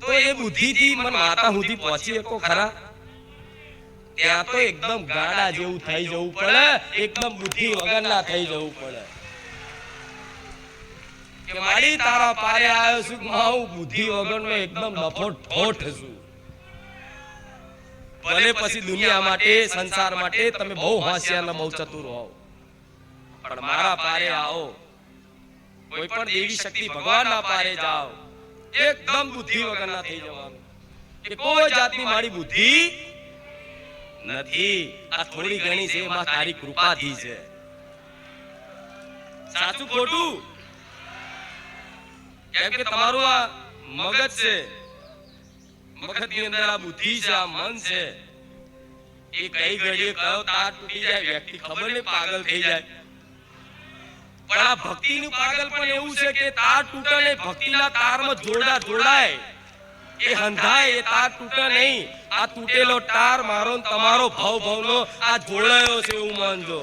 તો એ બુદ્ધિ થી મન માતા સુધી પહોંચી શકો ખરા? ત્યાં તો એકદમ ગાડા જેવું થઈ જવું પડે, એકદમ બુદ્ધિ વગરના થઈ જવું પડે કે મારી તારા પારે આવ્યો છું, હું બુદ્ધિ વગરનો એકદમ ડફો ઠોઠ છું. ભલે પછી દુનિયા માટે, સંસાર માટે તમે બહુ હોશિયાર ને બહુ ચતુર હોવ, પણ મારા પારે આવો, કોઈ પણ દેવી શક્તિ ભગવાનના પારે જાઓ, એકદમ બુદ્ધિ વગરના થઈ જવાનું કે કોઈ જાતની મારી બુદ્ધિ નથી, આ થોડી ઘણી છે, એમાં તારી કૃપાથી છે. સાચું ખોટું? કેમ કે તમારું આ મગજ છે, મગજની અંદર આ બુદ્ધિ છે, આ મન છે, એ કઈ ઘડીએ કયો તાર તૂટી જાય, વ્યક્તિ ખબર નહીં પાગલ થઈ જાય. પણ આ ભક્તિનું પાગલ પણ એવું છે કે તાર તૂટે નહીં, ભક્તિના તારમાં જોડાય, એ હંધાય, એ તાર તૂટે નહીં. આ તૂટેલો તાર મારો તમારો ભવનો આ જોડાયો છે એવું માનજો.